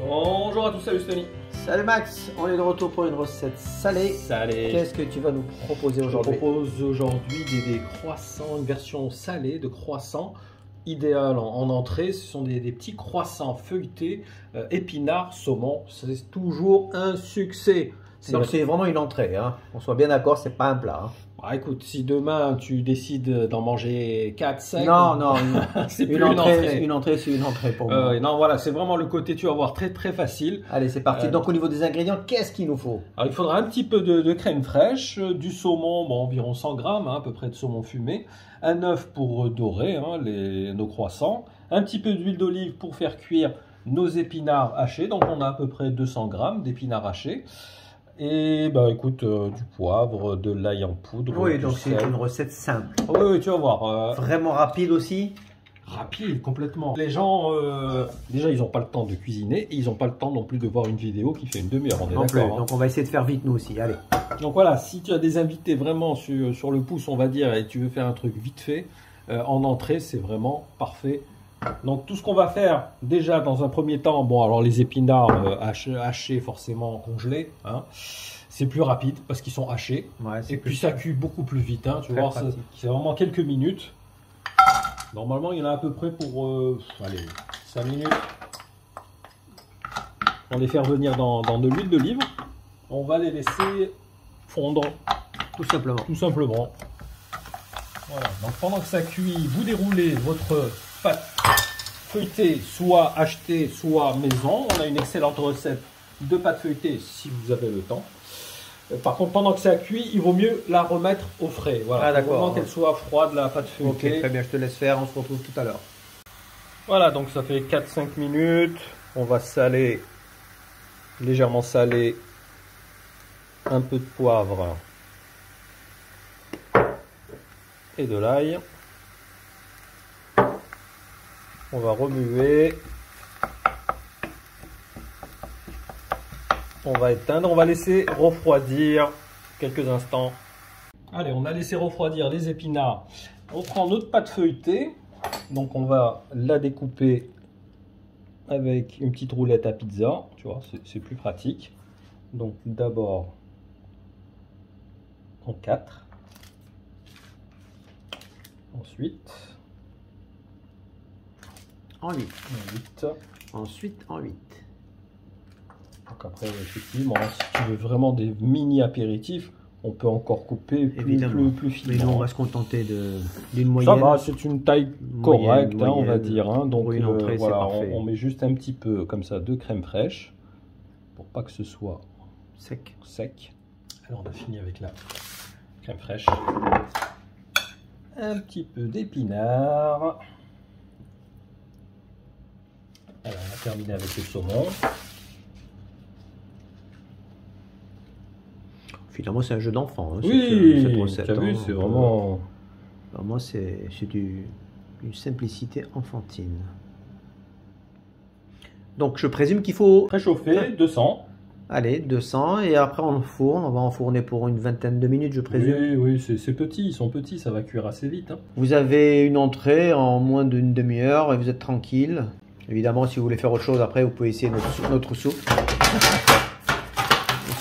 Bonjour à tous, salut Tony. Salut Max, on est de retour pour une recette salée. Salé. Qu'est-ce que tu vas nous proposer aujourd'hui? Je propose aujourd'hui des croissants, une version salée de croissants idéal en entrée. Ce sont des petits croissants feuilletés, épinards, saumon. C'est toujours un succès. Donc c'est vraiment une entrée, hein. On soit bien d'accord, c'est pas un plat. Hein. Bah, écoute, si demain tu décides d'en manger 4, 5... Non, c'est une entrée, c'est une entrée pour moi. Non, voilà, c'est vraiment le côté, tu vas voir, très très facile. Allez, c'est parti. Donc au niveau des ingrédients, qu'est-ce qu'il nous faut? Alors, il faudra un petit peu de crème fraîche, du saumon, bon, environ 100 grammes, hein, à peu près de saumon fumé, un œuf pour dorer hein, nos croissants, un petit peu d'huile d'olive pour faire cuire nos épinards hachés, donc on a à peu près 200 grammes d'épinards hachés. Et bah écoute, du poivre, de l'ail en poudre. Oui, donc c'est une recette simple. Oui, oui, tu vas voir. Vraiment rapide aussi. Rapide, complètement. Les gens, déjà, ils n'ont pas le temps de cuisiner et ils n'ont pas le temps non plus de voir une vidéo qui fait une demi-heure. On est d'accord. Hein. Donc on va essayer de faire vite nous aussi. Allez. Donc voilà, si tu as des invités vraiment sur le pouce, on va dire, et tu veux faire un truc vite fait, en entrée, c'est vraiment parfait. Donc tout ce qu'on va faire déjà dans un premier temps, bon alors les épinards hachés forcément congelés, hein, c'est plus rapide parce qu'ils sont hachés ouais, et puis ça cuit beaucoup plus vite, hein, tu vois, c'est vraiment quelques minutes. Normalement il y en a à peu près pour allez, 5 minutes. On va les faire venir dans de l'huile d'olive, on va les laisser fondre tout simplement. Tout simplement. Voilà, donc pendant que ça cuit, vous déroulez votre pâte feuilletée, soit achetée, soit maison. On a une excellente recette de pâte feuilletée si vous avez le temps. Par contre, pendant que ça cuit, il vaut mieux la remettre au frais. Voilà, d'accord. Qu'elle soit froide, la pâte feuilletée. Ok, très bien, je te laisse faire, on se retrouve tout à l'heure. Voilà, donc ça fait 4-5 minutes. On va saler, légèrement saler, un peu de poivre et de l'ail. On va remuer. On va éteindre. On va laisser refroidir quelques instants. Allez, on a laissé refroidir les épinards. On prend notre pâte feuilletée. Donc on va la découper avec une petite roulette à pizza. Tu vois, c'est plus pratique. Donc d'abord en 4. Ensuite en 8. 8. Ensuite en 8. Donc après, effectivement, si tu veux vraiment des mini apéritifs, on peut encore couper plus finement. Mais nous, on va se contenter d'une moyenne. Ça va, c'est une taille correcte, moyenne, on va dire. Hein. Donc une entrée, voilà, on met juste un petit peu comme ça de crème fraîche pour pas que ce soit sec. Alors on a fini avec la crème fraîche. Un petit peu d'épinards. Alors, on a terminé avec le saumon. Finalement, c'est un jeu d'enfant. Hein, oui, cette recette. Tu as vu, c'est vraiment... Moi, c'est une simplicité enfantine. Donc, je présume qu'il faut... Préchauffer, 200. Allez, 200. Et après, on fourne. On va enfourner pour une vingtaine de minutes, je présume. Oui, c'est petit. Ils sont petits. Ça va cuire assez vite. Hein. Vous avez une entrée en moins d'une demi-heure et vous êtes tranquille. Évidemment, si vous voulez faire autre chose, après, vous pouvez essayer notre soupe.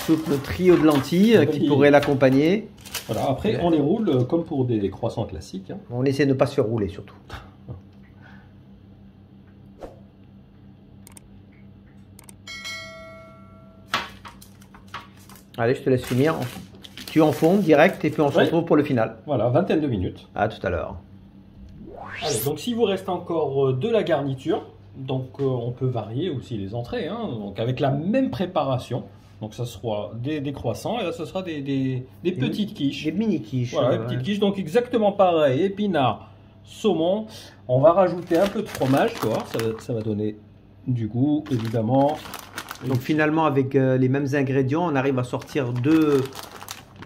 Notre trio de lentilles qui pourrait l'accompagner. Voilà, après, on les roule comme pour des croissants classiques. Hein. On essaie de ne pas se faire rouler, surtout. Allez, je te laisse finir. Tu enfonces direct et puis on se retrouve pour le final. Voilà, vingtaine de minutes. À tout à l'heure. Allez, donc s'il vous reste encore de la garniture, donc on peut varier aussi les entrées, hein, donc avec la même préparation. Donc ça sera des croissants et là ce sera des petites quiches. Des mini quiches. Voilà, des petites quiches, donc exactement pareil, épinards, saumon. On va rajouter un peu de fromage, tu vois, ça va donner du goût évidemment. Donc finalement avec les mêmes ingrédients, on arrive à sortir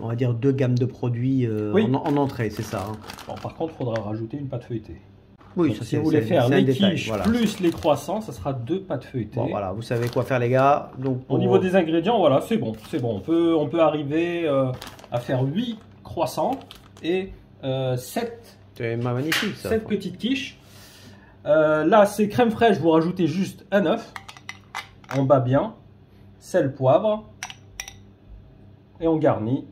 on va dire deux gammes de produits en entrée, c'est ça. Hein. Bon, par contre, il faudra rajouter une pâte feuilletée. Oui, donc, ça, si vous voulez faire les quiches plus les croissants, ça sera 2 pâtes feuilletées. Bon, voilà, vous savez quoi faire les gars. Donc, au niveau des ingrédients, voilà, c'est bon. On peut arriver à faire 8 croissants et 7 magnifique, ça, 7 petites quiches. Là, c'est crème fraîche, vous rajoutez juste un œuf. On bat bien. Sel, poivre. Et on garnit.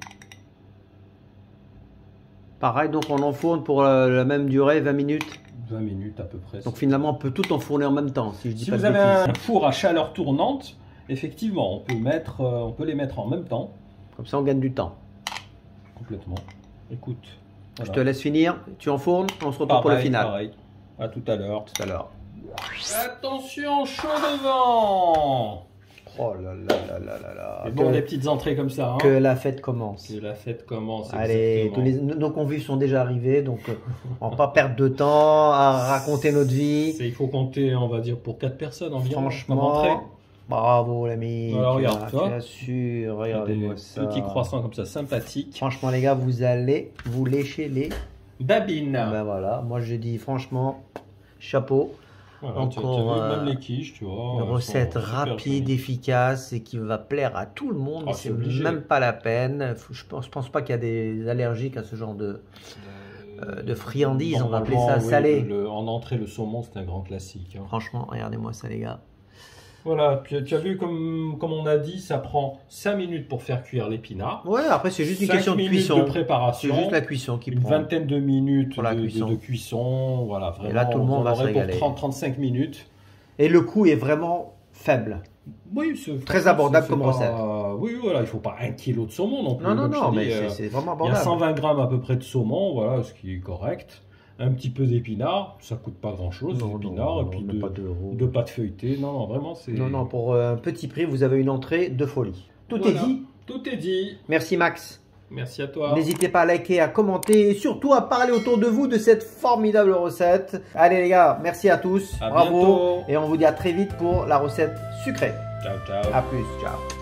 Pareil, donc on enfourne pour la même durée, 20 minutes. 20 minutes à peu près. Donc finalement, on peut tout enfourner en même temps, si je dis Si pas vous de avez bêtises. un four à chaleur tournante, effectivement, on peut les mettre en même temps. Comme ça, on gagne du temps. Complètement. Écoute. Je te laisse finir. Tu enfournes, on se retrouve pour le final. Pareil. À tout à l'heure. Tout à l'heure. Attention, chaud devant. Oh là là là là là là. C'est bon, des petites entrées comme ça. Hein. Que la fête commence. Que la fête commence. Allez, nos convives sont déjà arrivés, donc on va pas perdre de temps à raconter notre vie. Il faut compter, on va dire, pour 4 personnes environ. Franchement, bravo l'ami. Alors, regarde, tu as su, regardez-moi ça. Petits croissants comme ça, sympathiques. Franchement les gars, vous allez vous lécher les babines. Ben voilà, moi j'ai dit franchement, chapeau. Voilà, encore tu as vu, même les quiches, tu vois. Une recette rapide, efficace et qui va plaire à tout le monde. Ah, c'est obligé. même pas la peine. Je pense pas qu'il y a des allergiques à ce genre de friandises. On va appeler ça salé. En entrée, le saumon, c'est un grand classique. Hein. Franchement, regardez-moi ça les gars. Voilà, tu as vu comme on a dit, ça prend 5 minutes pour faire cuire l'épinard. Ouais, après c'est juste une question de 5 cuisson. minutes de préparation. C'est juste la cuisson qui une prend. vingtaine de minutes pour la cuisson. de cuisson. Voilà, vraiment. Et là, tout le monde va se régaler. Pour 30-35 minutes. Et le coût est vraiment faible. Oui, très abordable comme recette. Oui, voilà, il ne faut pas 1 kilo de saumon non plus. Non, mais c'est vraiment il y a abordable. 120 grammes à peu près de saumon, voilà, ce qui est correct. Un petit peu d'épinards, ça coûte pas grand chose, des épinards, et puis de pâte feuilletée. Non, vraiment, c'est. Non, pour un petit prix, vous avez une entrée de folie. Tout est dit. Tout est dit. Merci Max. Merci à toi. N'hésitez pas à liker, à commenter et surtout à parler autour de vous de cette formidable recette. Allez les gars, merci à tous. À bravo. bientôt. Et on vous dit à très vite pour la recette sucrée. Ciao, ciao. A plus, ciao.